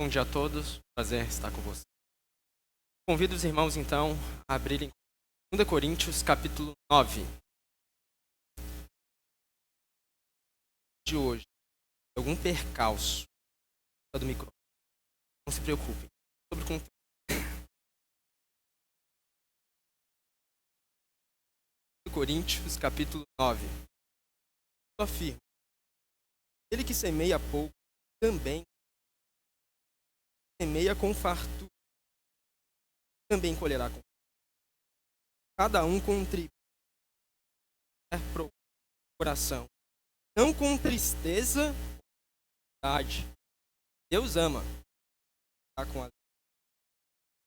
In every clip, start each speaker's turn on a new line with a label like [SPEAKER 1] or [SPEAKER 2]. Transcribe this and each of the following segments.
[SPEAKER 1] Bom dia a todos, prazer estar com vocês. Convido os irmãos, então, a abrirem 2 Coríntios, capítulo 9. De hoje, algum percalço do microfone. Não se preocupem. Sobre o conteúdo. 2 Coríntios, capítulo 9. Afirma: ele que semeia pouco, também semeia com fartura, também colherá com fartura. Cada um contribui para o coração, não com tristeza ou ansiedade. Deus ama.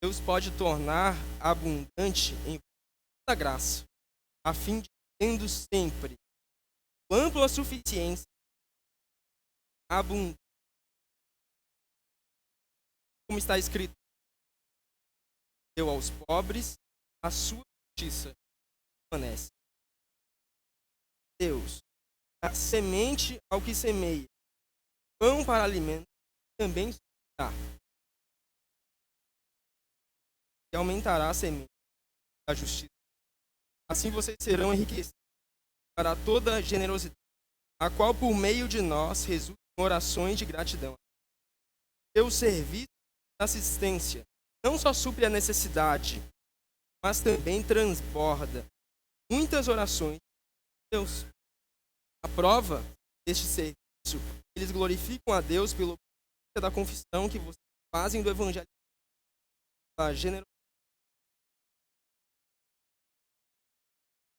[SPEAKER 1] Deus pode tornar abundante em toda graça, a fim de, tendo sempre ampla suficiência, abundante, como está escrito: deu aos pobres, a sua justiça permanece. Deus dá semente ao que semeia, pão para alimento, também dá. E aumentará a semente da justiça. Assim vocês serão enriquecidos para toda a generosidade, a qual por meio de nós resulta em orações de gratidão. Seu serviço de assistência não só supre a necessidade, mas também transborda muitas orações de Deus. A prova deste serviço, eles glorificam a Deus pela da confissão que vocês fazem do evangelho, da generosidade.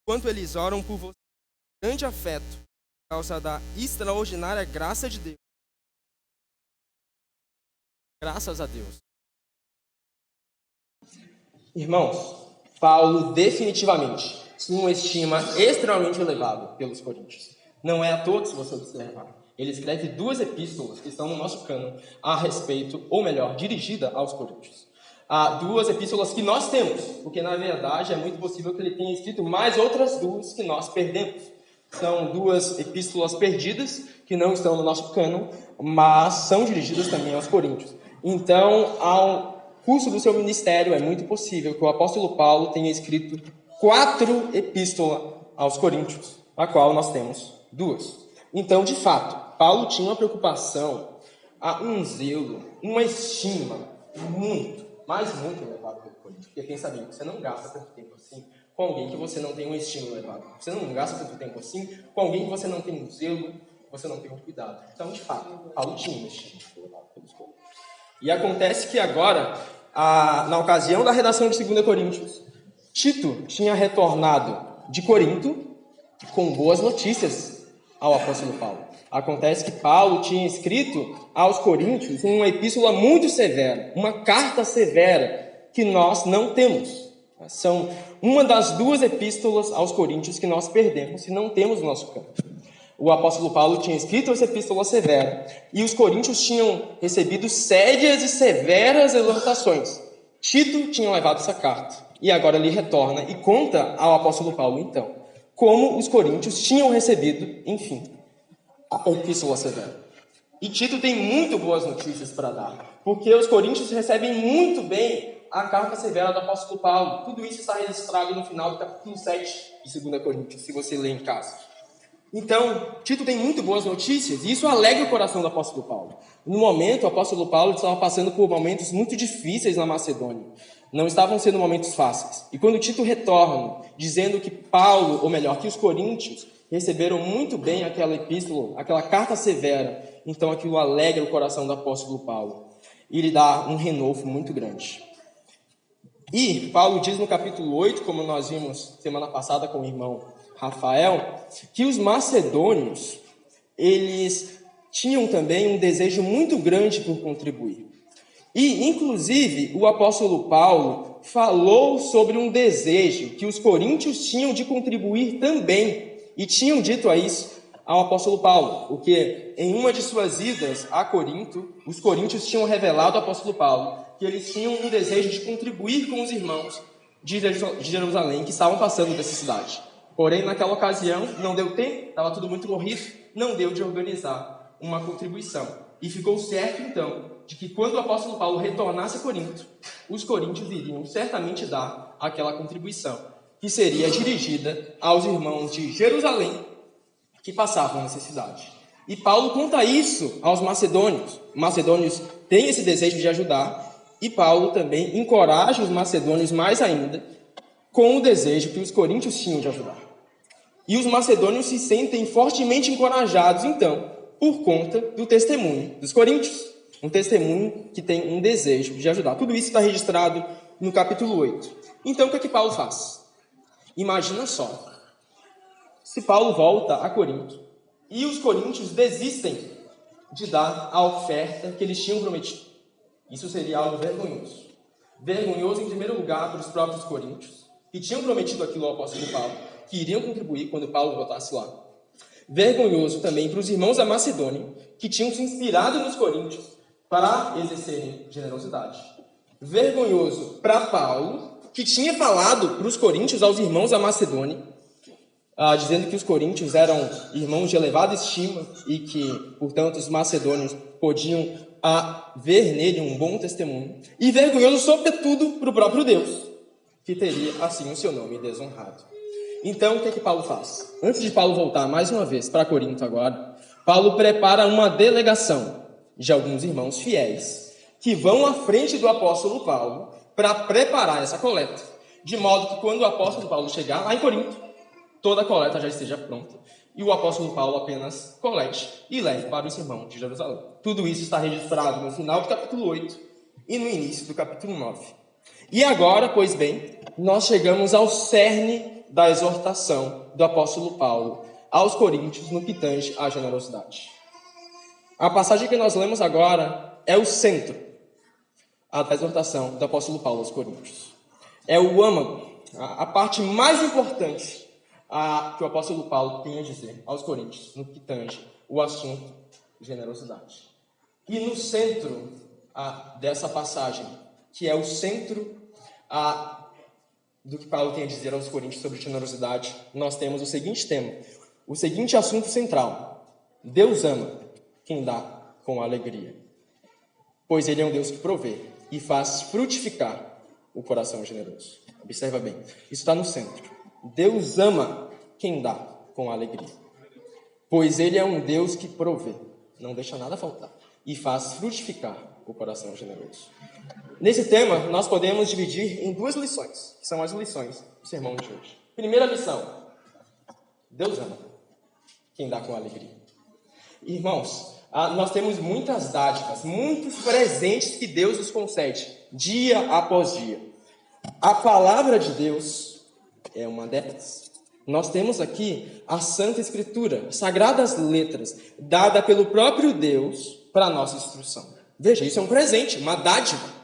[SPEAKER 1] Enquanto eles oram por você, grande afeto, por causa da extraordinária graça de Deus. Graças a Deus. Irmãos, Paulo definitivamente tinha uma estima extremamente elevada pelos coríntios. Não é à toa que, se você observar, ele escreve 2 epístolas que estão no nosso cânon a respeito, ou melhor, dirigida aos coríntios. Há 2 epístolas que nós temos, porque na verdade é muito possível que ele tenha escrito mais outras 2 que nós perdemos. São 2 epístolas perdidas que não estão no nosso cânon, mas são dirigidas também aos coríntios. Então, ao curso do seu ministério, é muito possível que o apóstolo Paulo tenha escrito 4 epístolas aos coríntios, a qual nós temos 2. Então, de fato, Paulo tinha uma preocupação, um zelo, uma estima muito elevado pelo coríntios. Porque pensa bem, você não gasta tanto tempo assim com alguém que você não tem uma estima elevada. Você não gasta tanto tempo assim com alguém que você não tem um zelo, você não tem um cuidado. Então, de fato, Paulo tinha uma estima elevada pelos coríntios. E acontece que agora, na ocasião da redação de 2 Coríntios, Tito tinha retornado de Corinto com boas notícias ao apóstolo Paulo. Acontece que Paulo tinha escrito aos coríntios uma epístola muito severa, uma carta severa que nós não temos. São uma das 2 epístolas aos coríntios que nós perdemos e não temos no nosso campo. O apóstolo Paulo tinha escrito essa epístola severa e os coríntios tinham recebido sérias e severas exortações. Tito tinha levado essa carta e agora ele retorna e conta ao apóstolo Paulo, então, como os coríntios tinham recebido, enfim, a epístola severa. E Tito tem muito boas notícias para dar, porque os coríntios recebem muito bem a carta severa do apóstolo Paulo. Tudo isso está registrado no final do capítulo 7 de 2 Coríntios, se você ler em casa. Então, Tito tem muito boas notícias, e isso alegra o coração do apóstolo Paulo. No momento, o apóstolo Paulo estava passando por momentos muito difíceis na Macedônia. Não estavam sendo momentos fáceis. E quando Tito retorna, dizendo que Paulo, ou melhor, que os coríntios receberam muito bem aquela epístola, aquela carta severa, então aquilo alegra o coração do apóstolo Paulo. E lhe dá um renovo muito grande. E Paulo diz no capítulo 8, como nós vimos semana passada com o irmão Rafael, que os macedônios, eles tinham também um desejo muito grande por contribuir. E, inclusive, o apóstolo Paulo falou sobre um desejo que os coríntios tinham de contribuir também. E tinham dito a isso ao apóstolo Paulo, porque em uma de suas idas a Corinto, os coríntios tinham revelado ao apóstolo Paulo que eles tinham um desejo de contribuir com os irmãos de Jerusalém que estavam passando necessidade. Porém, naquela ocasião, não deu tempo, estava tudo muito corrido, não deu de organizar uma contribuição. E ficou certo, então, de que quando o apóstolo Paulo retornasse a Corinto, os coríntios iriam certamente dar aquela contribuição, que seria dirigida aos irmãos de Jerusalém que passavam necessidade. E Paulo conta isso aos macedônios. Os macedônios têm esse desejo de ajudar, e Paulo também encoraja os macedônios mais ainda com o desejo que os coríntios tinham de ajudar. E os macedônios se sentem fortemente encorajados, então, por conta do testemunho dos coríntios. Um testemunho que tem um desejo de ajudar. Tudo isso está registrado no capítulo 8. Então, o que é que Paulo faz? Imagina só, se Paulo volta a Corinto e os coríntios desistem de dar a oferta que eles tinham prometido. Isso seria algo vergonhoso. Vergonhoso, em primeiro lugar, para os próprios coríntios, que tinham prometido aquilo ao apóstolo Paulo, que iriam contribuir quando Paulo voltasse lá. Vergonhoso também para os irmãos da Macedônia, que tinham se inspirado nos coríntios para exercerem generosidade. Vergonhoso para Paulo, que tinha falado para os coríntios, aos irmãos da Macedônia, dizendo que os coríntios eram irmãos de elevada estima e que, portanto, os macedônios podiam ver nele um bom testemunho. E vergonhoso, sobretudo, para o próprio Deus, que teria, assim, o seu nome desonrado. Então, o que é que Paulo faz? Antes de Paulo voltar mais uma vez para Corinto agora, Paulo prepara uma delegação de alguns irmãos fiéis que vão à frente do apóstolo Paulo para preparar essa coleta, de modo que quando o apóstolo Paulo chegar lá em Corinto, toda a coleta já esteja pronta e o apóstolo Paulo apenas colete e leve para os irmãos de Jerusalém. Tudo isso está registrado no final do capítulo 8 e no início do capítulo 9. E agora, pois bem, nós chegamos ao cerne da exortação do apóstolo Paulo aos coríntios no que tange à generosidade. A passagem que nós lemos agora é o centro da exortação do apóstolo Paulo aos coríntios. É o âmago, a parte mais importante que o apóstolo Paulo tem a dizer aos coríntios no que tange o assunto generosidade. E no centro dessa passagem, que é o centro do que Paulo tem a dizer aos coríntios sobre generosidade, nós temos o seguinte tema, o seguinte assunto central: Deus ama quem dá com alegria, pois Ele é um Deus que provê e faz frutificar o coração generoso. Observa bem, isso está no centro. Deus ama quem dá com alegria, pois Ele é um Deus que provê, não deixa nada faltar, e faz frutificar o coração generoso. Nesse tema, nós podemos dividir em duas lições, que são as lições do sermão de hoje. Primeira lição: Deus ama quem dá com alegria. Irmãos, nós temos muitas dádivas, muitos presentes que Deus nos concede, dia após dia. A palavra de Deus é uma delas. Nós temos aqui a Santa Escritura, as sagradas letras, dada pelo próprio Deus para a nossa instrução. Veja, isso é um presente, uma dádiva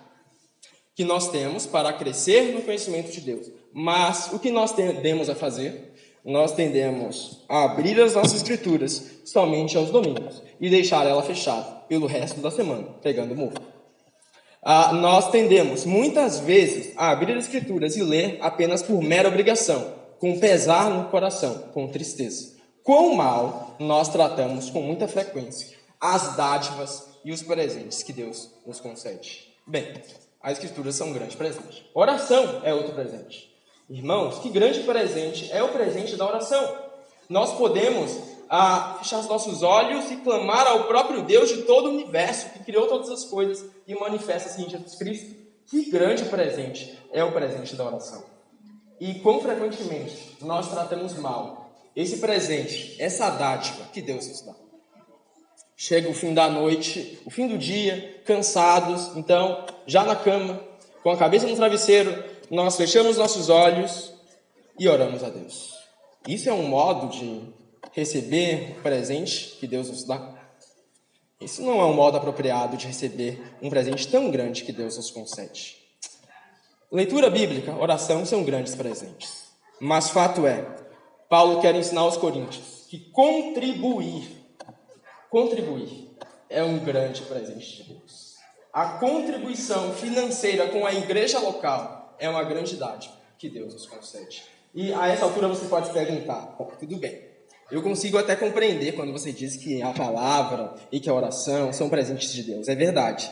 [SPEAKER 1] que nós temos para crescer no conhecimento de Deus. Mas o que nós tendemos a fazer? Nós tendemos a abrir as nossas escrituras somente aos domingos e deixar ela fechada pelo resto da semana, pegando mofo. Nós tendemos, muitas vezes, a abrir as escrituras e ler apenas por mera obrigação, com pesar no coração, com tristeza. Quão mal nós tratamos com muita frequência as dádivas e os presentes que Deus nos concede. Bem, as escrituras são um grande presente. Oração é outro presente. Irmãos, que grande presente é o presente da oração. Nós podemos fechar os nossos olhos e clamar ao próprio Deus de todo o universo, que criou todas as coisas e manifesta-se em Jesus Cristo. Que grande presente é o presente da oração. E quão frequentemente nós tratamos mal esse presente, essa dádiva que Deus nos dá. Chega o fim da noite, o fim do dia, cansados, então, já na cama, com a cabeça no travesseiro, nós fechamos nossos olhos e oramos a Deus. Isso é um modo de receber o presente que Deus nos dá? Isso não é um modo apropriado de receber um presente tão grande que Deus nos concede. Leitura bíblica, oração são grandes presentes. Mas fato é, Paulo quer ensinar aos coríntios que contribuir é um grande presente de Deus. A contribuição financeira com a igreja local é uma grande dádiva que Deus nos concede. E a essa altura você pode perguntar, tudo bem, eu consigo até compreender quando você diz que a palavra e que a oração são presentes de Deus. É verdade.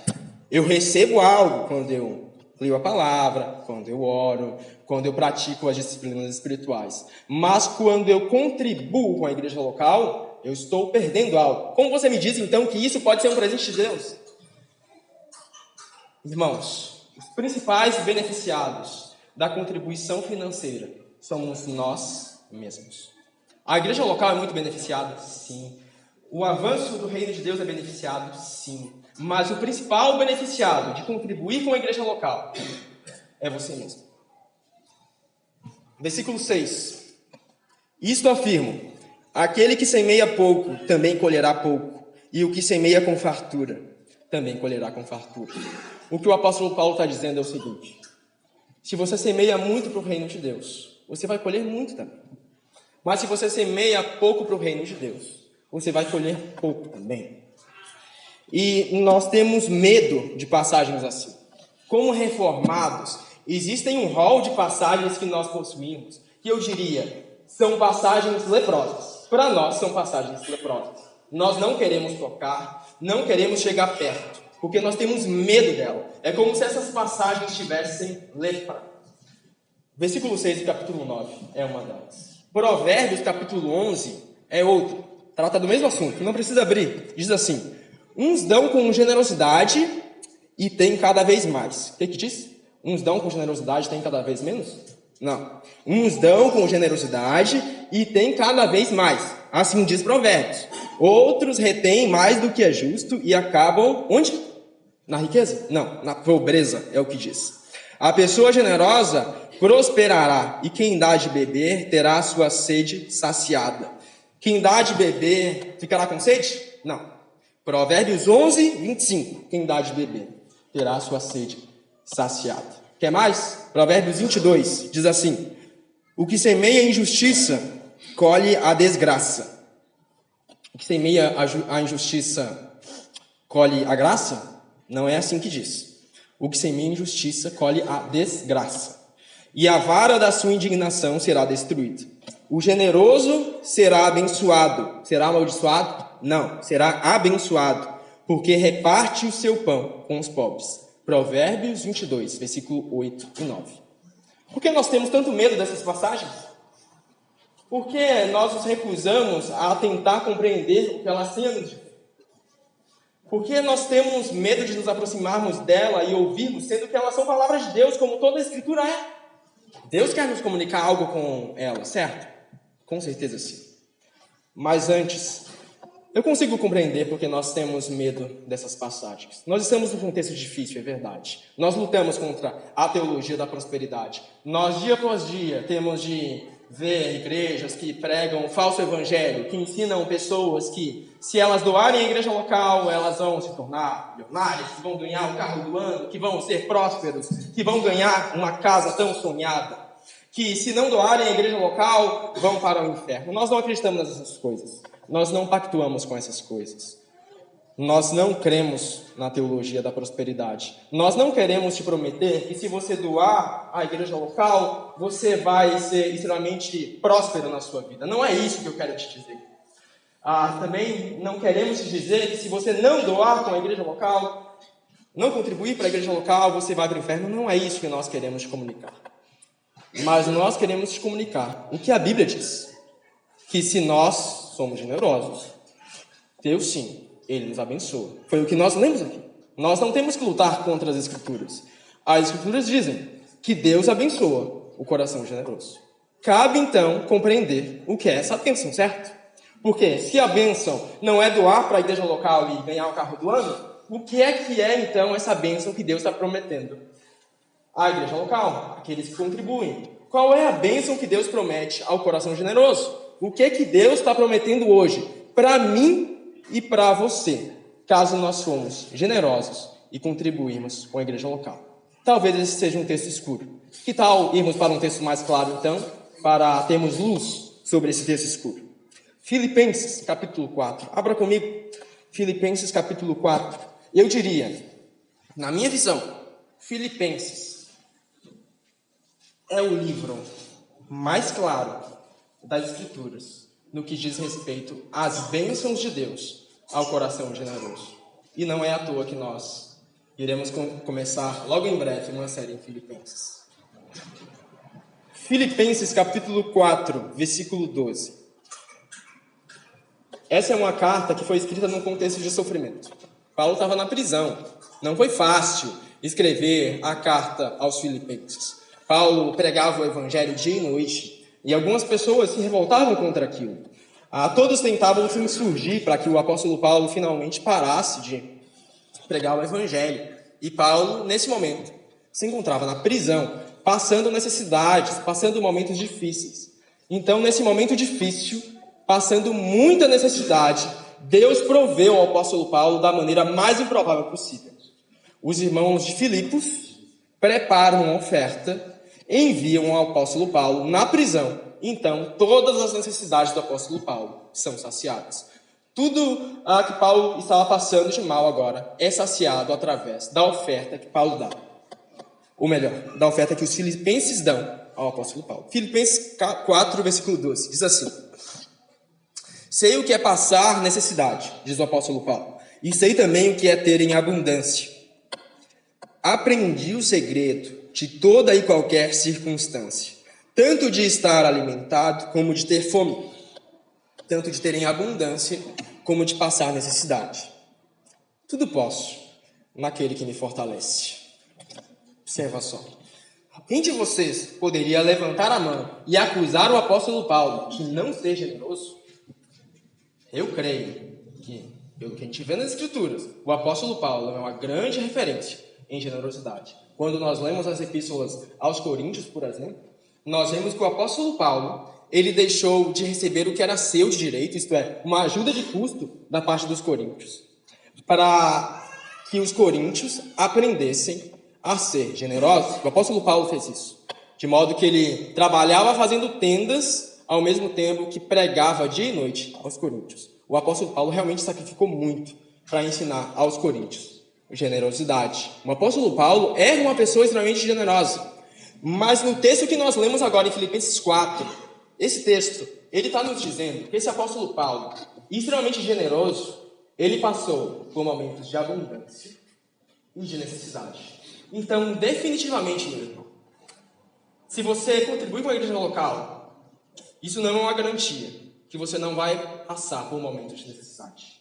[SPEAKER 1] Eu recebo algo quando eu leio a palavra, quando eu oro, quando eu pratico as disciplinas espirituais. Mas quando eu contribuo com a igreja local, eu estou perdendo algo. Como você me diz, então, que isso pode ser um presente de Deus? Irmãos, os principais beneficiados da contribuição financeira somos nós mesmos. A igreja local é muito beneficiada? Sim. O avanço do reino de Deus é beneficiado? Sim. Mas o principal beneficiado de contribuir com a igreja local é você mesmo. Versículo 6. Isto afirmo: aquele que semeia pouco também colherá pouco, e o que semeia com fartura também colherá com fartura. O que o apóstolo Paulo está dizendo é o seguinte: se você semeia muito para o reino de Deus, você vai colher muito também. Mas se você semeia pouco para o reino de Deus, você vai colher pouco também. E nós temos medo de passagens assim. Como reformados, existem um rol de passagens que nós possuímos, que eu diria, são passagens leprosas. Para nós, são passagens leprosas. Nós não queremos tocar, não queremos chegar perto, porque nós temos medo dela. É como se essas passagens tivessem lepra. Versículo 6 do capítulo 9 é uma delas. Provérbios, capítulo 11, é outro. Trata do mesmo assunto, não precisa abrir. Diz assim: uns dão com generosidade e tem cada vez mais. O que diz? Uns dão com generosidade e tem cada vez menos? Não. Uns dão com generosidade e tem cada vez mais. Assim diz Provérbios. Outros retêm mais do que é justo e acabam onde? Na riqueza? Não, na pobreza, é o que diz. A pessoa generosa prosperará, e quem dá de beber terá sua sede saciada. Quem dá de beber ficará com sede? Não. Provérbios 11, 25. Quem dá de beber terá sua sede saciada. Quer mais? Provérbios 22 diz assim: o que semeia a injustiça colhe a desgraça. O que semeia a injustiça colhe a graça? Não é assim que diz. O que semeia a injustiça colhe a desgraça. E a vara da sua indignação será destruída. O generoso será abençoado. Será amaldiçoado? Não, será abençoado, porque reparte o seu pão com os pobres. Provérbios 22, versículo 8 e 9. Por que nós temos tanto medo dessas passagens? Por que nós nos recusamos a tentar compreender o que elas têm a nos dizer? Por que nós temos medo de nos aproximarmos dela e ouvirmos, sendo que elas são palavras de Deus, como toda a Escritura é? Deus quer nos comunicar algo com ela, certo? Com certeza sim. Mas antes, eu consigo compreender porque nós temos medo dessas passagens. Nós estamos num contexto difícil, é verdade. Nós lutamos contra a teologia da prosperidade. Nós, dia após dia, temos de ver igrejas que pregam o falso evangelho, que ensinam pessoas que, se elas doarem à igreja local, elas vão se tornar milionárias, que vão ganhar um carro do ano, que vão ser prósperos, que vão ganhar uma casa tão sonhada, que se não doarem à igreja local, vão para o inferno. Nós não acreditamos nessas coisas. Nós não pactuamos com essas coisas. Nós não cremos na teologia da prosperidade. Nós não queremos te prometer que se você doar à igreja local, você vai ser extremamente próspero na sua vida. Não é isso que eu quero te dizer. Também não queremos te dizer que se você não doar com a igreja local, não contribuir para a igreja local, você vai para o inferno. Não é isso que nós queremos te comunicar. Mas nós queremos te comunicar o que a Bíblia diz. Que se nós somos generosos, Deus sim, Ele nos abençoa. Foi o que nós lemos aqui. Nós não temos que lutar contra as Escrituras. As Escrituras dizem que Deus abençoa o coração generoso. Cabe, então, compreender o que é essa bênção, certo? Porque se a bênção não é doar para a igreja local e ganhar o carro do ano, o que é, então, essa bênção que Deus está prometendo? A igreja local, aqueles que contribuem. Qual é a bênção que Deus promete ao coração generoso? O que Deus está prometendo hoje para mim e para você, caso nós somos generosos e contribuirmos com a igreja local? Talvez esse seja um texto escuro. Que tal irmos para um texto mais claro, então, para termos luz sobre esse texto escuro? Filipenses, capítulo 4. Abra comigo. Filipenses, capítulo 4. Eu diria, na minha visão, Filipenses é o livro mais claro das Escrituras no que diz respeito às bênçãos de Deus ao coração generoso. E não é à toa que nós Iremos começar logo em breve uma série em Filipenses. Filipenses capítulo 4, versículo 12. Essa é uma carta que foi escrita num contexto de sofrimento. Paulo estava na prisão. Não foi fácil escrever a carta aos Filipenses. Paulo pregava o evangelho dia e noite, e algumas pessoas se revoltavam contra aquilo. Todos tentavam se insurgir para que o apóstolo Paulo finalmente parasse de pregar o evangelho. E Paulo, nesse momento, se encontrava na prisão, passando necessidades, passando momentos difíceis. Então, nesse momento difícil, passando muita necessidade, Deus proveu ao apóstolo Paulo da maneira mais improvável possível. Os irmãos de Filipos preparam uma oferta, enviam ao apóstolo Paulo na prisão. Então, todas as necessidades do apóstolo Paulo são saciadas. Tudo que Paulo estava passando de mal agora é saciado através da oferta que Paulo dá. Ou melhor, da oferta que os filipenses dão ao apóstolo Paulo. Filipenses 4, versículo 12, diz assim: sei o que é passar necessidade, diz o apóstolo Paulo, e sei também o que é ter em abundância. Aprendi o segredo de toda e qualquer circunstância, tanto de estar alimentado como de ter fome, tanto de ter em abundância como de passar necessidade. Tudo posso naquele que me fortalece. Observa só. Quem de vocês poderia levantar a mão e acusar o apóstolo Paulo de não ser generoso? Eu creio que, pelo que a gente vê nas Escrituras, o apóstolo Paulo é uma grande referência em generosidade. Quando nós lemos as epístolas aos Coríntios, por exemplo, nós vemos que o apóstolo Paulo, ele deixou de receber o que era seu de direito, isto é, uma ajuda de custo da parte dos coríntios, para que os coríntios aprendessem a ser generosos. O apóstolo Paulo fez isso, de modo que ele trabalhava fazendo tendas, ao mesmo tempo que pregava dia e noite aos coríntios. O apóstolo Paulo realmente sacrificou muito para ensinar aos coríntios generosidade. O apóstolo Paulo era uma pessoa extremamente generosa, mas no texto que nós lemos agora em Filipenses 4, esse texto, ele está nos dizendo que esse apóstolo Paulo, extremamente generoso, ele passou por momentos de abundância e de necessidade. Então, definitivamente, meu irmão, se você contribui com a igreja local, isso não é uma garantia que você não vai passar por momentos de necessidade.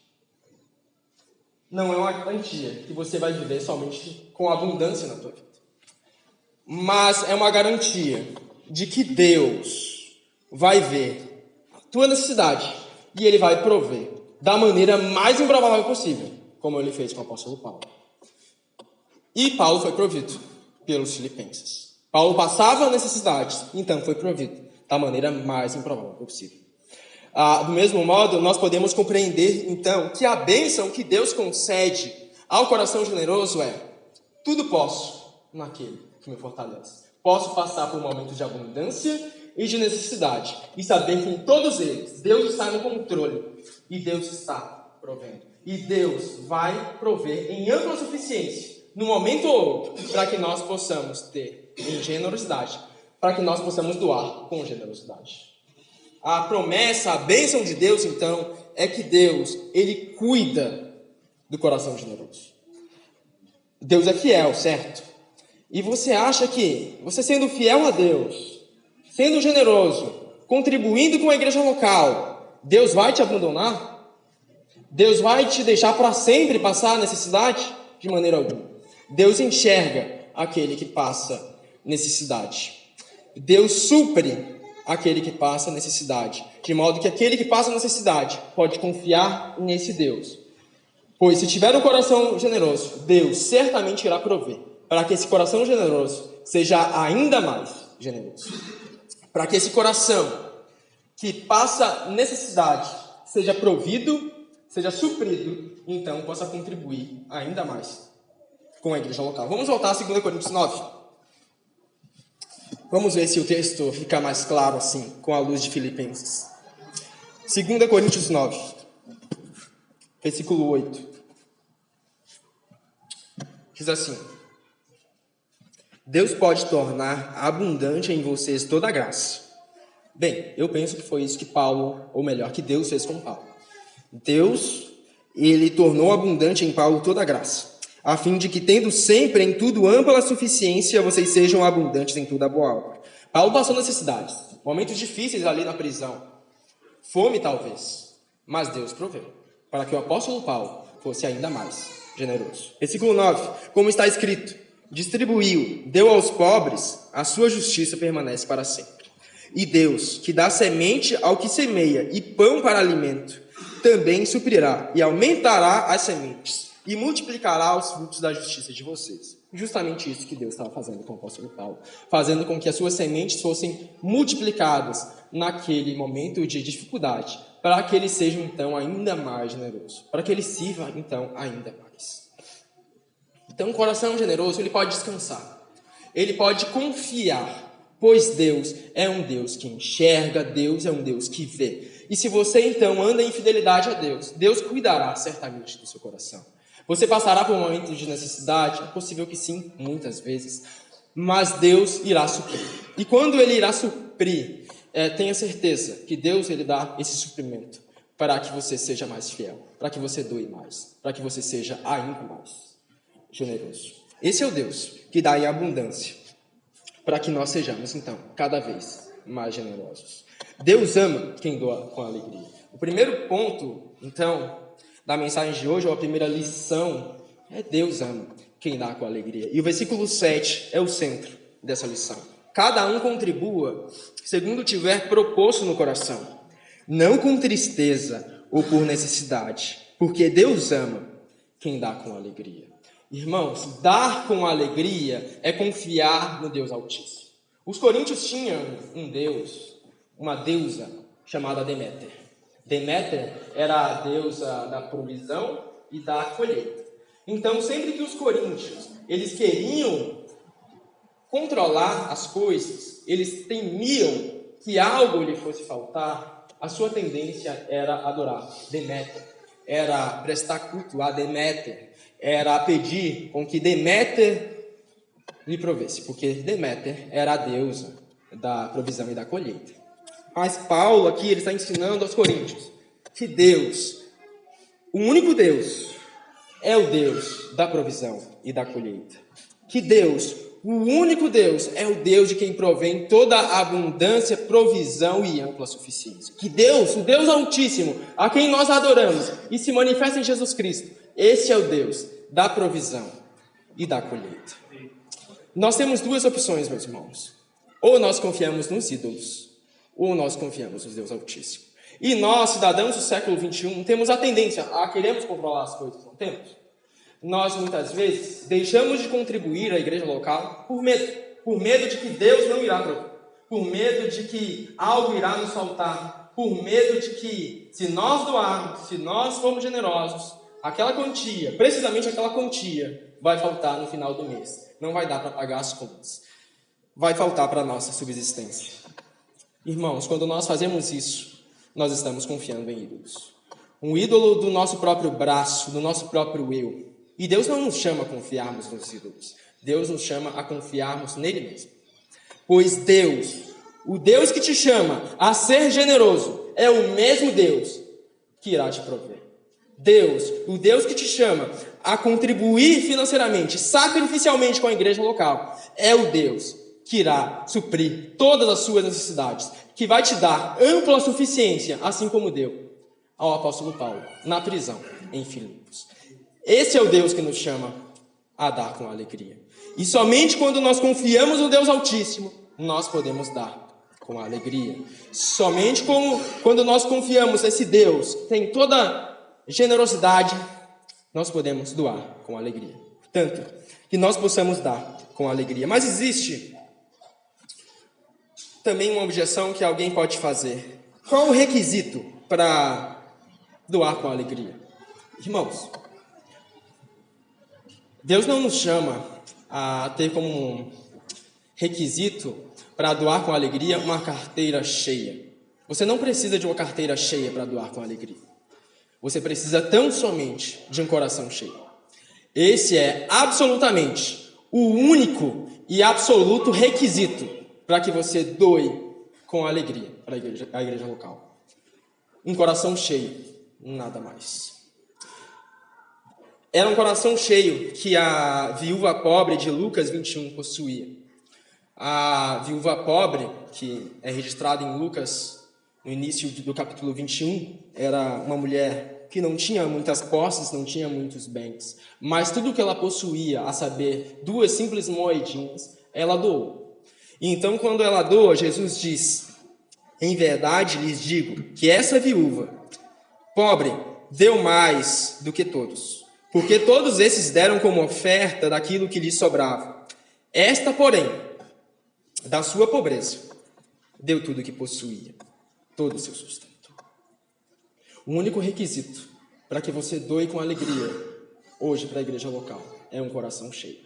[SPEAKER 1] Não é uma garantia que você vai viver somente com abundância na tua vida. Mas é uma garantia de que Deus vai ver a tua necessidade e Ele vai prover da maneira mais improvável possível, como Ele fez com o apóstolo Paulo. E Paulo foi provido pelos filipenses. Paulo passava necessidades, então foi provido da maneira mais improvável possível. Do mesmo modo, nós podemos compreender, então, que a bênção que Deus concede ao coração generoso é: tudo posso naquele que me fortalece. Posso passar por momentos de abundância e de necessidade, e saber que em todos eles, Deus está no controle, e Deus está provendo. E Deus vai prover em ampla suficiência, no momento ou outro, para que nós possamos ter em generosidade, para que nós possamos doar com generosidade. A promessa, a bênção de Deus, então, é que Deus, Ele cuida do coração generoso. Deus é fiel, certo? E você acha que, você sendo fiel a Deus, sendo generoso, contribuindo com a igreja local, Deus vai te abandonar? Deus vai te deixar para sempre passar a necessidade? De maneira alguma. Deus enxerga aquele que passa necessidade. Deus supre aquele que passa necessidade, de modo que aquele que passa necessidade pode confiar nesse Deus. Pois se tiver um coração generoso, Deus certamente irá prover, para que esse coração generoso seja ainda mais generoso. Para que esse coração que passa necessidade seja provido, seja suprido, então possa contribuir ainda mais com a igreja local. Vamos voltar a 2 Coríntios 9. Vamos ver se o texto fica mais claro assim, com a luz de Filipenses. 2 Coríntios 9, versículo 8. Diz assim: Deus pode tornar abundante em vocês toda a graça. Bem, eu penso que foi isso que Paulo, ou melhor, que Deus fez com Paulo. Deus, Ele tornou abundante em Paulo toda a graça,
[SPEAKER 2] a fim de que, tendo sempre em tudo ampla suficiência, vocês sejam abundantes em toda a boa obra.
[SPEAKER 1] Paulo passou necessidades, momentos difíceis ali na prisão, fome talvez, mas Deus proveu, para que o apóstolo Paulo fosse ainda mais generoso.
[SPEAKER 2] Versículo 9, como está escrito, distribuiu, deu aos pobres, a sua justiça permanece para sempre. E Deus, que dá semente ao que semeia e pão para alimento, também suprirá e aumentará as sementes e multiplicará os frutos da justiça de vocês.
[SPEAKER 1] Justamente isso que Deus estava fazendo com o apóstolo Paulo, fazendo com que as suas sementes fossem multiplicadas naquele momento de dificuldade, para que ele seja então ainda mais generoso, para que ele sirva então ainda mais. Então, um coração generoso, ele pode descansar, ele pode confiar, pois Deus é um Deus que enxerga, Deus é um Deus que vê. E se você então anda em fidelidade a Deus, Deus cuidará certamente do seu coração. Você passará por momentos de necessidade? É possível que sim, muitas vezes. Mas Deus irá suprir. E quando Ele irá suprir, tenha certeza que Deus ele dá esse suprimento para que você seja mais fiel, para que você doe mais, para que você seja ainda mais generoso. Esse é o Deus que dá em abundância, para que nós sejamos, então, cada vez mais generosos. Deus ama quem doa com alegria. O primeiro ponto, então, da mensagem de hoje, ou a primeira lição, é Deus ama quem dá com alegria. E o versículo 7 é o centro dessa lição. Cada um contribua segundo tiver proposto no coração, não com tristeza ou por necessidade, porque Deus ama quem dá com alegria. Irmãos, dar com alegria é confiar no Deus Altíssimo. Os coríntios tinham um deus, uma deusa chamada Deméter. Deméter era a deusa da provisão e da colheita. Então, sempre que os coríntios eles queriam controlar as coisas, eles temiam que algo lhe fosse faltar, a sua tendência era adorar Deméter, era prestar culto a Deméter, era pedir com que Deméter lhe provesse, porque Deméter era a deusa da provisão e da colheita. Mas Paulo aqui ele está ensinando aos coríntios que Deus, o único Deus, é o Deus da provisão e da colheita. Que Deus, o único Deus, é o Deus de quem provém toda a abundância, provisão e ampla suficiência. Que Deus, o Deus Altíssimo, a quem nós adoramos e se manifesta em Jesus Cristo, esse é o Deus da provisão e da colheita. Nós temos duas opções, meus irmãos. Ou nós confiamos nos ídolos, ou nós confiamos no Deus Altíssimo. E nós, cidadãos do século XXI, temos a tendência a queremos controlar as coisas, não temos? Nós, muitas vezes, deixamos de contribuir à igreja local por medo de que Deus não irá prover, por medo de que algo irá nos faltar, por medo de que, se nós doarmos, se nós formos generosos, aquela quantia, precisamente aquela quantia, vai faltar no final do mês. Não vai dar para pagar as contas. Vai faltar para a nossa subsistência. Irmãos, quando nós fazemos isso, nós estamos confiando em ídolos. Um ídolo do nosso próprio braço, do nosso próprio eu. E Deus não nos chama a confiarmos nos ídolos. Deus nos chama a confiarmos nele mesmo. Pois Deus, o Deus que te chama a ser generoso, é o mesmo Deus que irá te prover. Deus, o Deus que te chama a contribuir financeiramente, sacrificialmente com a igreja local, é o Deus que irá suprir todas as suas necessidades, que vai te dar ampla suficiência, assim como deu ao apóstolo Paulo na prisão em Filipos. Esse é o Deus que nos chama a dar com alegria. E somente quando nós confiamos no Deus Altíssimo, nós podemos dar com alegria. Somente quando nós confiamos nesse Deus que tem toda generosidade, nós podemos doar com alegria. Tanto que nós possamos dar com alegria. Mas existe também uma objeção que alguém pode fazer. Qual o requisito para doar com alegria? Irmãos, Deus não nos chama a ter como requisito para doar com alegria uma carteira cheia. Você não precisa de uma carteira cheia para doar com alegria. Você precisa tão somente de um coração cheio. Esse é absolutamente o único e absoluto requisito para que você doe com alegria para a igreja local. Um coração cheio, nada mais.
[SPEAKER 2] Era um coração cheio que a viúva pobre de Lucas 21 possuía. A viúva pobre, que é registrada em Lucas, no início do capítulo 21, era uma mulher que não tinha muitas posses, não tinha muitos bens, mas tudo o que ela possuía, a saber, 2 simples moedinhas, ela doou. E então, quando ela doa, Jesus diz: em verdade lhes digo que essa viúva pobre deu mais do que todos, porque todos esses deram como oferta daquilo que lhes sobrava. Esta, porém, da sua pobreza, deu tudo o que possuía, todo o seu sustento. O único requisito para que você doe com alegria hoje para a igreja local é um coração cheio.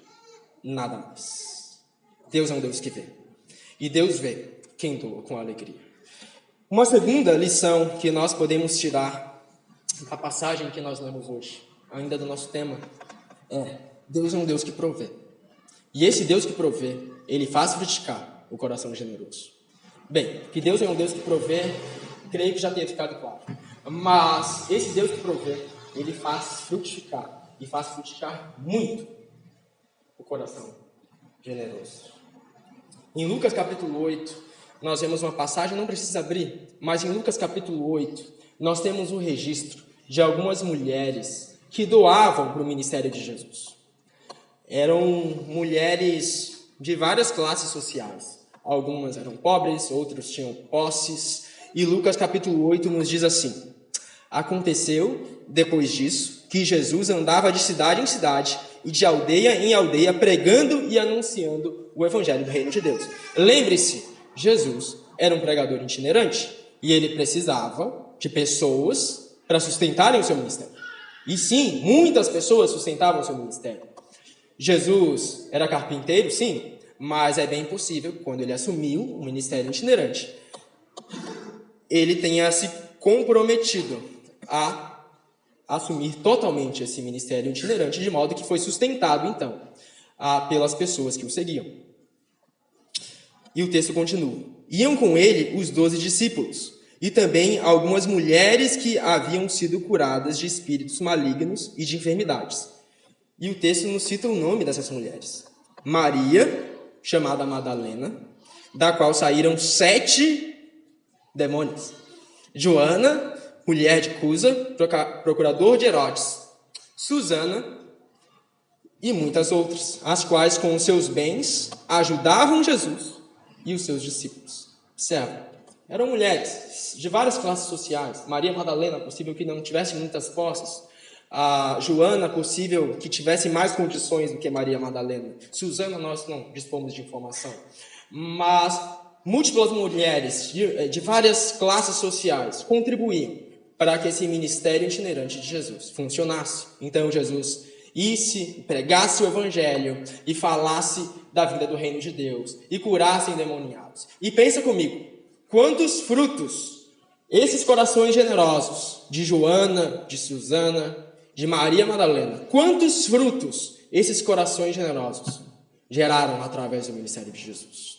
[SPEAKER 2] Nada mais. Deus é um Deus que vê. E Deus vê quem doa com alegria. Uma segunda lição que nós podemos tirar da passagem que nós lemos hoje, ainda do nosso tema, é: Deus é um Deus que provê. E esse Deus que provê, ele faz frutificar o coração generoso. Bem, que Deus é um Deus que provê, creio que já tenha ficado claro. Mas esse Deus que provê, ele faz frutificar. E faz frutificar muito o coração generoso. Em Lucas capítulo 8, nós vemos uma passagem, não precisa abrir, mas em Lucas capítulo 8, nós temos um registro de algumas mulheres que doavam para o ministério de Jesus. Eram mulheres de várias classes sociais. Algumas eram pobres, outras tinham posses. E Lucas capítulo 8 nos diz assim: aconteceu, depois disso, que Jesus andava de cidade em cidade e de aldeia em aldeia, pregando e anunciando o evangelho do reino de Deus. Lembre-se, Jesus era um pregador itinerante e ele precisava de pessoas para sustentarem o seu ministério. E sim, muitas pessoas sustentavam o seu ministério. Jesus era carpinteiro, sim, mas é bem possível, quando ele assumiu o ministério itinerante, ele tenha se comprometido a assumir totalmente esse ministério itinerante, de modo que foi sustentado, então, pelas pessoas que o seguiam. E o texto continua: iam com ele os 12 discípulos, e também algumas mulheres que haviam sido curadas de espíritos malignos e de enfermidades. E o texto nos cita o nome dessas mulheres: Maria, chamada Madalena, da qual saíram 7 demônios; Joana, mulher de Cusa, procurador de Herodes; Susana e muitas outras, as quais com os seus bens ajudavam Jesus e os seus discípulos. Observe, eram mulheres de várias classes sociais. Maria Madalena, possível que não tivesse muitas posses. A Joana, possível que tivesse mais condições do que Maria Madalena. Susana, nós não dispomos de informação. Mas múltiplas mulheres de várias classes sociais contribuíam para que esse ministério itinerante de Jesus funcionasse. Então Jesus pregasse o evangelho e falasse da vida do reino de Deus e curasse endemoniados. E pensa comigo, quantos frutos esses corações generosos de Joana, de Susana, de Maria Madalena, quantos frutos esses corações generosos geraram através do ministério de Jesus?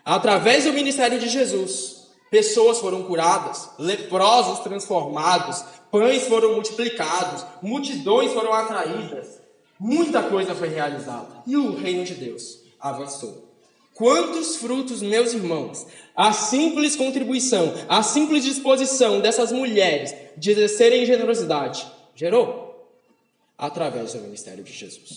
[SPEAKER 2] Através do ministério de Jesus, pessoas foram curadas, leprosos transformados, pães foram multiplicados, multidões foram atraídas, muita coisa foi realizada e o reino de Deus avançou. Quantos frutos, meus irmãos, a simples contribuição, a simples disposição dessas mulheres de exercerem generosidade gerou através do ministério de Jesus.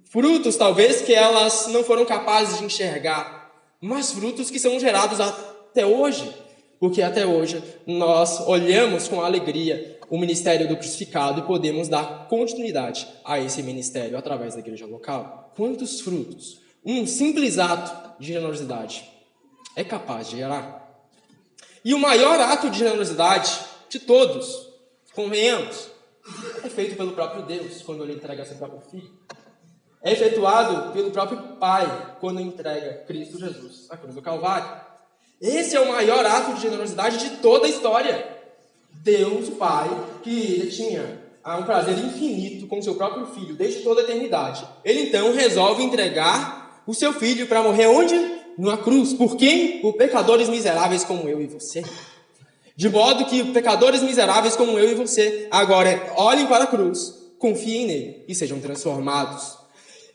[SPEAKER 2] Frutos, talvez, que elas não foram capazes de enxergar, mas frutos que são gerados até hoje, porque até hoje nós olhamos com alegria o ministério do crucificado e podemos dar continuidade a esse ministério através da igreja local. Quantos frutos um simples ato de generosidade é capaz de gerar? E o maior ato de generosidade de todos, convenhamos, é feito pelo próprio Deus quando ele entrega seu próprio Filho. É efetuado pelo próprio Pai quando entrega Cristo Jesus à cruz do Calvário. Esse é o maior ato de generosidade de toda a história. Deus, o Pai, que tinha um prazer infinito com seu próprio Filho desde toda a eternidade, ele então resolve entregar o seu Filho para morrer onde? Numa cruz. Por quem? Por pecadores miseráveis como eu e você. De modo que pecadores miseráveis como eu e você agora olhem para a cruz confiem nele e sejam transformados.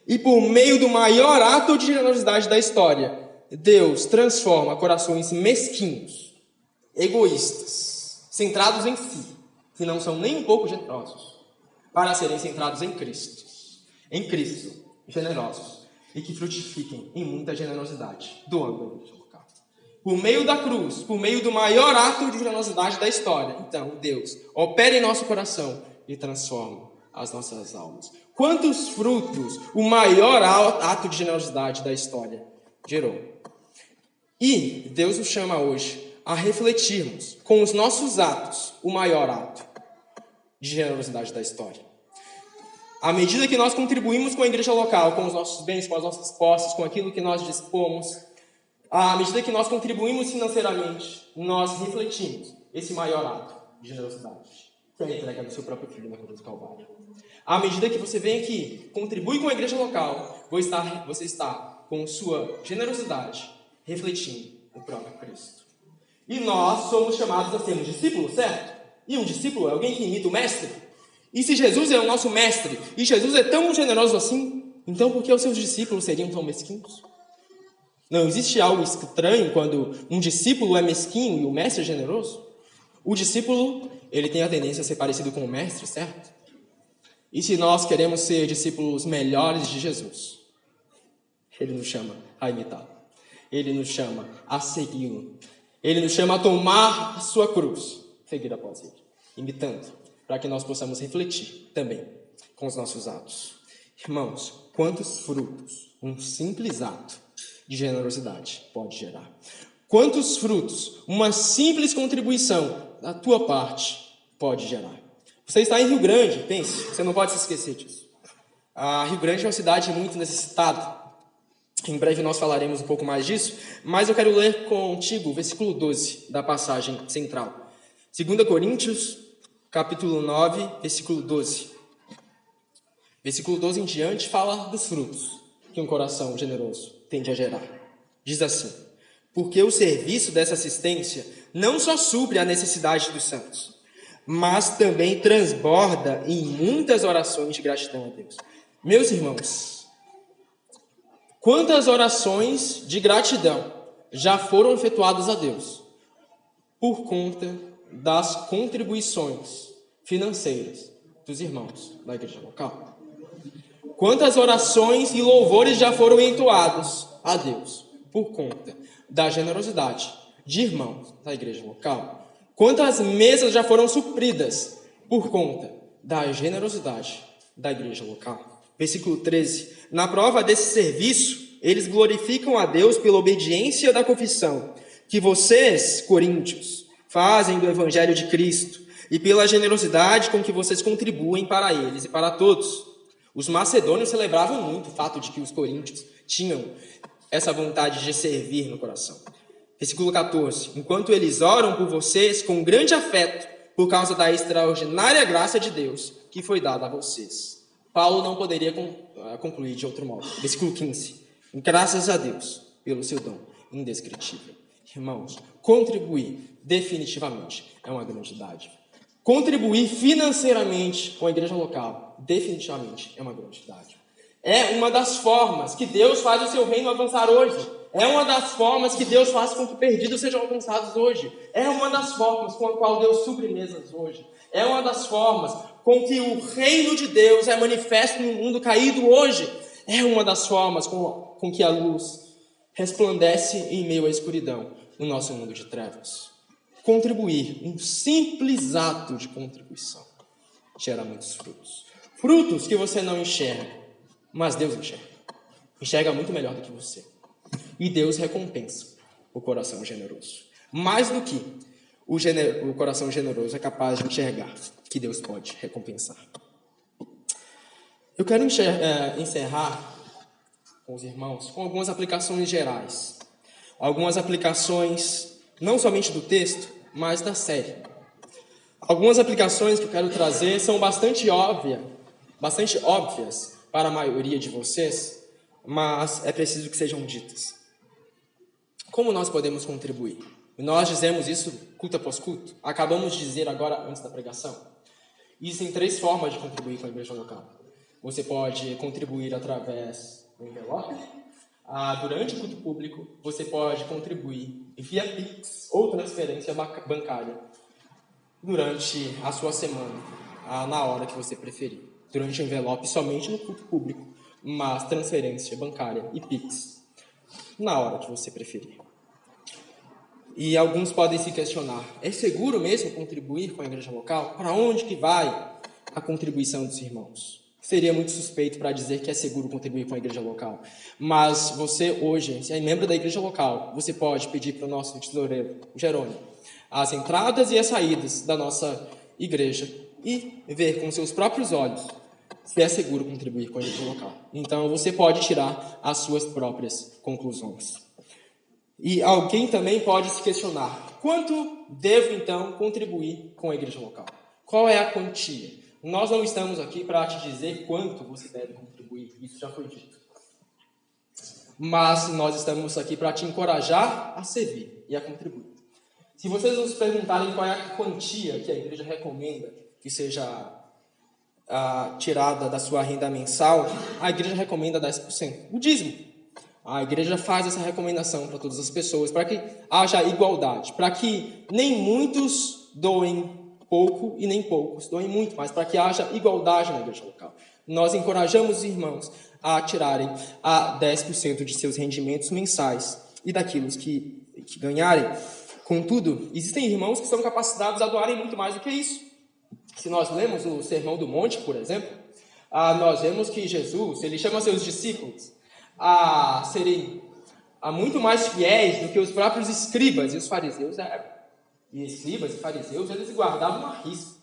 [SPEAKER 2] E por meio do maior ato de generosidade da história, Deus transforma corações mesquinhos, egoístas, centrados em si, que não são nem um pouco generosos, para serem centrados em Cristo, generosos, e que frutifiquem em muita generosidade, doando a igreja local. Por meio da cruz, por meio do maior ato de generosidade da história, então Deus opera em nosso coração e transforma as nossas almas. Quantos frutos o maior ato de generosidade da história gerou? E Deus nos chama hoje a refletirmos com os nossos atos o maior ato de generosidade da história. À medida que nós contribuímos com a igreja local, com os nossos bens, com as nossas posses, com aquilo que nós dispomos, à medida que nós contribuímos financeiramente, nós refletimos esse maior ato de generosidade, que é a entrega do seu próprio filho na cruz do Calvário. À medida que você vem aqui, contribui com a igreja local, você está com sua generosidade refletindo o próprio Cristo. E nós somos chamados a sermos discípulos, certo? E um discípulo é alguém que imita o mestre. E se Jesus é o nosso mestre, e Jesus é tão generoso assim, então por que os seus discípulos seriam tão mesquinhos? Não existe algo estranho quando um discípulo é mesquinho e o mestre é generoso? O discípulo, ele tem a tendência a ser parecido com o mestre, certo? E se nós queremos ser discípulos melhores de Jesus, ele nos chama a imitá-lo. Ele nos chama a segui-lo. Ele nos chama a tomar a sua cruz, seguir após ele, imitando, para que nós possamos refletir também com os nossos atos. Irmãos, quantos frutos um simples ato de generosidade pode gerar? Quantos frutos uma simples contribuição da tua parte pode gerar? Você está em Rio Grande, pense, você não pode se esquecer disso. Rio Grande é uma cidade muito necessitada. Em breve nós falaremos um pouco mais disso, mas eu quero ler contigo o versículo 12 da passagem central. 2 Coríntios, capítulo 9, versículo 12. Versículo 12 em diante fala dos frutos que um coração generoso tende a gerar. Diz assim: porque o serviço dessa assistência não só supre a necessidade dos santos, mas também transborda em muitas orações de gratidão a Deus. Meus irmãos, quantas orações de gratidão já foram efetuadas a Deus por conta das contribuições financeiras dos irmãos da igreja local? Quantas orações e louvores já foram entoados a Deus por conta da generosidade de irmãos da igreja local? Quantas mesas já foram supridas por conta da generosidade da igreja local? Versículo 13. Na prova desse serviço, eles glorificam a Deus pela obediência da confissão que vocês, coríntios, fazem do evangelho de Cristo e pela generosidade com que vocês contribuem para eles e para todos. Os macedônios celebravam muito o fato de que os coríntios tinham essa vontade de servir no coração. Versículo 14. Enquanto eles oram por vocês com grande afeto por causa da extraordinária graça de Deus que foi dada a vocês. Paulo não poderia concluir de outro modo. Versículo 15. Graças a Deus pelo seu dom indescritível. Irmãos, contribuir definitivamente é uma grande dádiva. Contribuir financeiramente com a igreja local definitivamente é uma grande dádiva. É uma das formas que Deus faz o seu reino avançar hoje. É uma das formas que Deus faz com que perdidos sejam alcançados hoje. É uma das formas com a qual Deus supre mesas hoje. É uma das formas com que o reino de Deus é manifesto no mundo caído hoje. É uma das formas com que a luz resplandece em meio à escuridão no nosso mundo de trevas. Contribuir, um simples ato de contribuição, gera muitos frutos. Frutos que você não enxerga, mas Deus enxerga. Enxerga muito melhor do que você. E Deus recompensa o coração generoso. Mais do que o coração generoso é capaz de enxergar, que Deus pode recompensar. Eu quero encerrar com os irmãos com algumas aplicações gerais. Algumas aplicações não somente do texto, mas da série. Algumas aplicações que eu quero trazer são bastante óbvias para a maioria de vocês, mas é preciso que sejam ditas. Como nós podemos contribuir? Nós dizemos isso culto após culto. Acabamos de dizer agora antes da pregação.
[SPEAKER 1] Existem 3 formas de contribuir com a igreja local. Você pode contribuir através do envelope. Durante o culto público, você pode contribuir via Pix ou transferência bancária durante a sua semana, na hora que você preferir. Durante o envelope, somente no culto público, mas transferência bancária e Pix na hora que você preferir. E alguns podem se questionar, é seguro mesmo contribuir com a igreja local? Para onde que vai a contribuição dos irmãos? Seria muito suspeito para dizer que é seguro contribuir com a igreja local. Mas você hoje, se é membro da igreja local, você pode pedir para o nosso tesoureiro, Jerônimo, as entradas e as saídas da nossa igreja e ver com seus próprios olhos se é seguro contribuir com a igreja local. Então você pode tirar as suas próprias conclusões. E alguém também pode se questionar, quanto devo então contribuir com a igreja local? Qual é a quantia? Nós não estamos aqui para te dizer quanto você deve contribuir, isso já foi dito. Mas nós estamos aqui para te encorajar a servir e a contribuir. Se vocês nos perguntarem qual é a quantia que a igreja recomenda que seja tirada da sua renda mensal, a igreja recomenda 10%. O dízimo. A igreja faz essa recomendação para todas as pessoas, para que haja igualdade, para que nem muitos doem pouco e nem poucos doem muito, mas para que haja igualdade na igreja local. Nós encorajamos os irmãos a tirarem 10% de seus rendimentos mensais e daquilo que ganharem. Contudo, existem irmãos que são capacitados a doarem muito mais do que isso. Se nós lemos o Sermão do Monte, por exemplo, nós vemos que Jesus, ele chama seus discípulos a serem muito mais fiéis do que os próprios escribas e os fariseus eram. E escribas e fariseus, eles guardavam à risca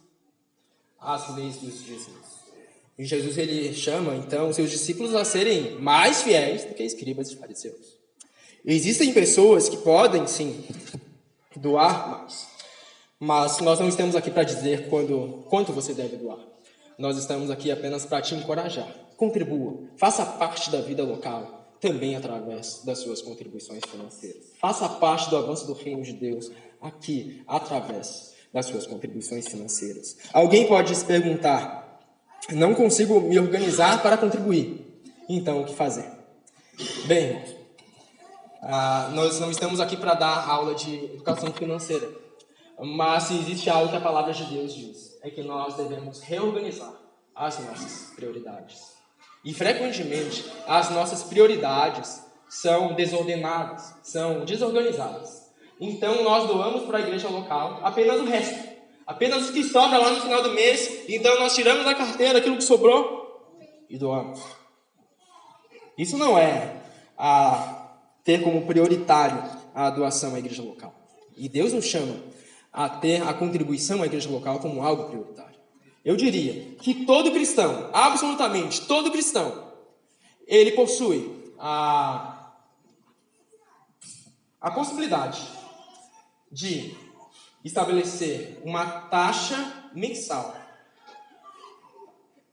[SPEAKER 1] as leis dos Jesus. E Jesus, ele chama, então, seus discípulos a serem mais fiéis do que escribas e fariseus. E existem pessoas que podem, sim, doar mais. Mas nós não estamos aqui para dizer quanto você deve doar. Nós estamos aqui apenas para te encorajar. Contribua, faça parte da vida local, também através das suas contribuições financeiras. Faça parte do avanço do reino de Deus aqui, através das suas contribuições financeiras. Alguém pode se perguntar, não consigo me organizar para contribuir. Então, o que fazer? Bem, irmãos, nós não estamos aqui para dar aula de educação financeira. Mas se existe algo que a palavra de Deus diz, é que nós devemos reorganizar as nossas prioridades. E frequentemente as nossas prioridades são desordenadas, são desorganizadas. Então nós doamos para a igreja local apenas o resto, apenas o que sobra lá no final do mês. Então nós tiramos da carteira aquilo que sobrou e doamos. Isso não é ter como prioritário a doação à igreja local. E Deus nos chama a ter a contribuição à igreja local como algo prioritário. Eu diria que todo cristão, absolutamente todo cristão, ele possui a possibilidade de estabelecer uma taxa mensal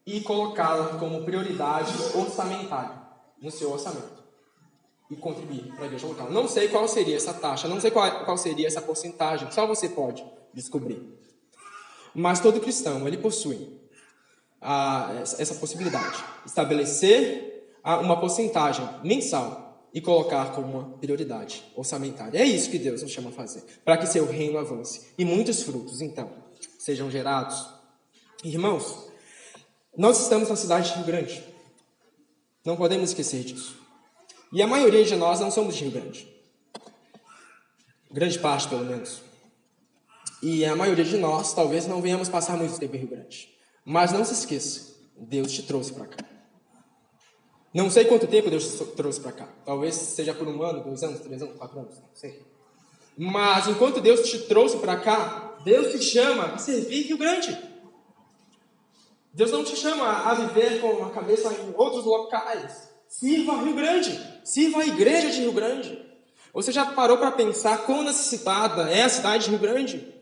[SPEAKER 1] e colocá-la como prioridade orçamentária no seu orçamento e contribuir para a igreja local. Não sei qual seria essa taxa, não sei qual seria essa porcentagem, só você pode descobrir. Mas todo cristão, ele possui essa possibilidade, estabelecer uma porcentagem mensal e colocar como uma prioridade orçamentária. É isso que Deus nos chama a fazer, para que seu reino avance e muitos frutos, então, sejam gerados. Irmãos, nós estamos na cidade de Rio Grande. Não podemos esquecer disso. E a maioria de nós não somos de Rio Grande. Grande parte, pelo menos. E a maioria de nós talvez não venhamos passar muito tempo em Rio Grande. Mas não se esqueça, Deus te trouxe para cá. Não sei quanto tempo Deus te trouxe para cá. Talvez seja por 1 ano, 2 anos, 3 anos, 4 anos, não sei. Mas enquanto Deus te trouxe para cá, Deus te chama a servir Rio Grande. Deus não te chama a viver com a cabeça em outros locais. Sirva Rio Grande. Sirva a igreja de Rio Grande. Você já parou para pensar quão necessitada é a cidade de Rio Grande?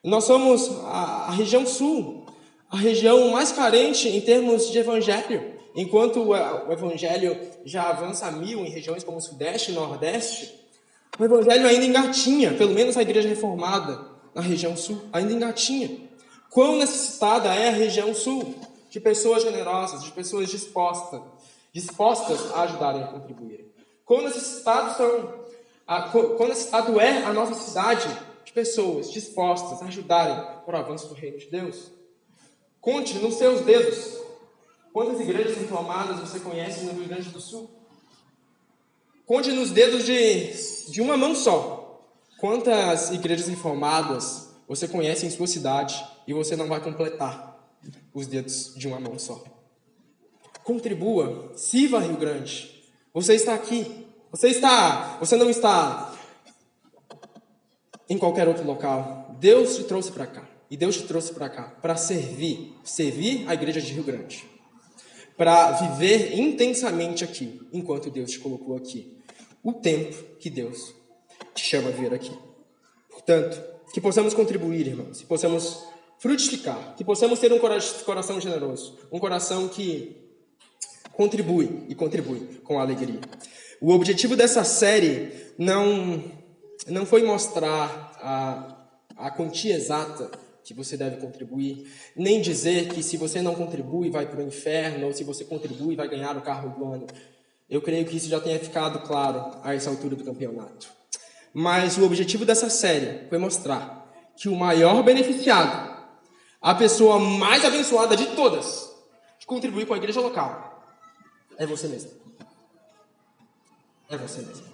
[SPEAKER 1] Nós somos a região sul, a região mais carente em termos de evangelho. Enquanto o evangelho já avança a 1000 em regiões como o Sudeste e Nordeste, o evangelho ainda engatinha, pelo menos a igreja reformada na região sul, ainda engatinha. Quão necessitada é a região sul de pessoas generosas, de pessoas dispostas a ajudarem a contribuir. Quão necessitado é a nossa cidade de pessoas dispostas a ajudarem para o avanço do reino de Deus. Conte nos seus dedos quantas igrejas reformadas você conhece no Rio Grande do Sul. Conte nos dedos de uma mão só quantas igrejas reformadas você conhece em sua cidade e você não vai completar os dedos de uma mão só. Contribua, sirva Rio Grande. Você está aqui. Você não está em qualquer outro local. Deus te trouxe para cá. E Deus te trouxe para cá para servir a igreja de Rio Grande. Para viver intensamente aqui, enquanto Deus te colocou aqui. O tempo que Deus te chama a vir aqui. Portanto, que possamos contribuir, irmãos. Que possamos frutificar. Que possamos ter um coração generoso. Um coração que contribui e contribui com alegria. O objetivo dessa série não foi mostrar a quantia exata que você deve contribuir, nem dizer que se você não contribui vai para o inferno, ou se você contribui vai ganhar o carro do ano. Eu creio que isso já tenha ficado claro a essa altura do campeonato. Mas o objetivo dessa série foi mostrar que o maior beneficiado, a pessoa mais abençoada de todas, de contribuir com a igreja local, é você mesmo. É você mesmo.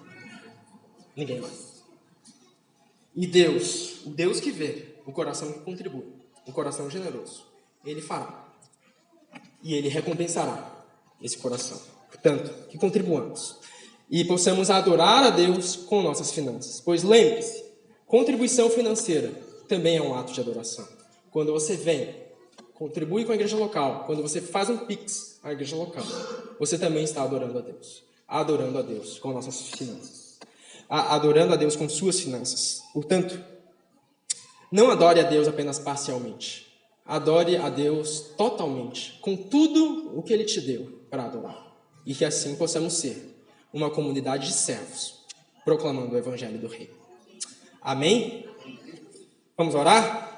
[SPEAKER 1] Ninguém mais. E Deus, o Deus que vê, o coração que contribui, o coração generoso, Ele fará. E Ele recompensará esse coração. Portanto, que contribuamos. E possamos adorar a Deus com nossas finanças. Pois lembre-se, contribuição financeira também é um ato de adoração. Quando você vem, contribui com a igreja local, quando você faz um pix à igreja local, você também está adorando a Deus. Adorando a Deus com nossas finanças. Adorando a Deus com suas finanças. Portanto, não adore a Deus apenas parcialmente. Adore a Deus totalmente, com tudo o que Ele te deu para adorar. E que assim possamos ser uma comunidade de servos, proclamando o Evangelho do Rei. Amém? Vamos orar?